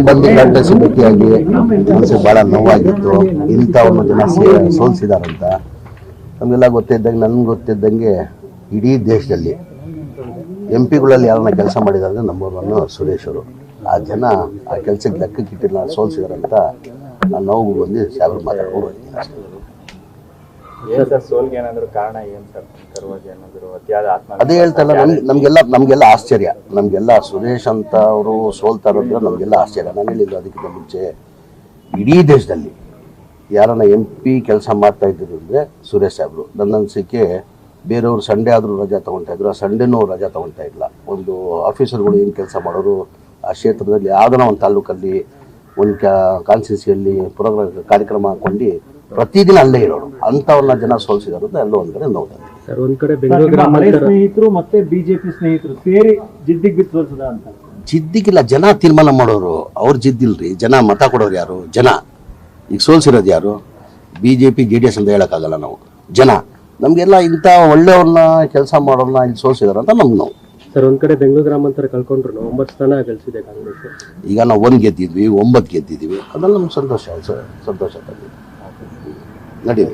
ಬಂದು ಕಾಂಗ್ರೆಸ್ ಭೇಟಿಯಾಗಿ ಮನಸ್ಸಿಗೆ ಭಾಳ ನೋವಾಗಿತ್ತು. ಇಂಥವ್ರನ್ನ ಜನ ಸೋಲಿಸಿದಾರಂತ ನಮಗೆಲ್ಲ ಗೊತ್ತಿದ್ದಂಗೆ, ನನಗೆ ಗೊತ್ತಿದ್ದಂಗೆ ಇಡೀ ದೇಶದಲ್ಲಿ MP ಗಳಲ್ಲಿ ಯಾರನ್ನ ಕೆಲಸ ಮಾಡಿದ್ದಾರೆ ನಂಬರ್ 1 ಸುರೇಶ್ ಅವರು. ಆ ಜನ ಆ ಕೆಲಸಕ್ಕೆ ಲೆಕ್ಕಕ್ಕಿಟ್ಟಿಲ್ಲ, ಸೋಲಿಸಿದಾರಂತ ನಾನು ನೋವು ಬಂದು ಸಾಗರ ಮಾತಾಡ್ಕೊಂಡು ಹೋಗ್ತೀನಿ ಅಷ್ಟೇ. ಅದೇ ಹೇಳ್ತಲ್ಲ, ನಮಗೆಲ್ಲ ಆಶ್ಚರ್ಯ. ನಮಗೆಲ್ಲ ಸುರೇಶ್ ಅಂತ ಅವರು ಸೋಲ್ತಾರಂದ್ರೆ ನಮಗೆಲ್ಲ ಆಶ್ಚರ್ಯ. ನಾನು ಹೇಳಿಲ್ಲ ಅದಕ್ಕಿಂತ ಮುಂಚೆ ಇಡೀ ದೇಶದಲ್ಲಿ ಯಾರನ್ನ MP ಕೆಲಸ ಮಾಡ್ತಾ ಇದ್ರು ಅಂದರೆ ಸುರೇಶ್ ಸಾಹೇಬರು. ನನ್ನ ಅನಿಸಿಕೆ ಬೇರೆಯವರು ಸಂಡೇ ಆದರೂ ರಜಾ ತೊಗೊಳ್ತಾ ಇದ್ರು, ಆ ಸಂಡೇನೂ ರಜಾ ತೊಗೊಳ್ತಾ ಇಲ್ಲ. ಒಂದು ಆಫೀಸರ್ಗಳು ಏನು ಕೆಲಸ ಮಾಡೋರು ಆ ಕ್ಷೇತ್ರದಲ್ಲಿ ಯಾವುದನ್ನ ಒಂದು ತಾಲೂಕಲ್ಲಿ ಒಂದು ಕಾನ್ಸ್ಟಿಟ್ಯೂನ್ಸಿಯಲ್ಲಿ ಕಾರ್ಯಕ್ರಮ ಹಾಕೊಂಡು ಪ್ರತಿದಿನ ಅಲ್ಲೇ ಇರೋರು ಅಂಥವ್ರನ್ನ ಜನ ಸೋಲಿಸಿದಾರು ಅಂತ ಎಲ್ಲೋ ಒಂದು ಕಡೆ ನೋಡ್ತಾರೆ. ಸರ್, ಒಂದ್ ಕಡೆ ಬೆಂಗಳೂರು ಸ್ನೇಹಿತರು ಮತ್ತೆ ಬಿಜೆಪಿ ಸ್ನೇಹಿತರು ಸೇರಿ ಜಿದ್ದಿಗೆ ಬಿತ್ತೋಲ್ಸದ ಅಂತ. ಜಿದ್ದಿಗಿಲ್ಲ, ಜನ ತೀರ್ಮಾನ ಮಾಡೋರು. ಅವ್ರು ಜಿದ್ದಿಲ್ರಿ, ಜನ ಮತ ಕೊಡೋರು ಯಾರು? ಜನ. ಈಗ ಸೋಲ್ಸಿರೋದು ಯಾರು? BJP JDS ಅಂತ ಹೇಳೋಕ್ಕಾಗಲ್ಲ ನಾವು. ಜನ ನಮಗೆಲ್ಲ ಇಂಥ ಒಳ್ಳೆಯವ್ರನ್ನ ಕೆಲಸ ಮಾಡೋರನ್ನ ಇಲ್ಲಿ ಸೋಲ್ಸಿದಾರೆ ಅಂತ ನಮ್ಗೆ ನೋವು. ಸರ್, ಒಂದ್ ಕಡೆ ಬೆಂಗಳೂರು ಗ್ರಾಮಾಂತರ ಕಳ್ಕೊಂಡ್ರು 9 ಸ್ಥಾನ ಗಳಿಸಿದೆ ಕಾಂಗ್ರೆಸ್. ಈಗ ನಾವು 1 ಗೆದ್ದಿದ್ವಿ, 9 ಗೆದ್ದಿದ್ದೀವಿ. ಅದ್ರಲ್ಲಿ ನಮ್ಗೆ ಸಂತೋಷ ತಂದಿದೆ. ನಡೀಲಿ.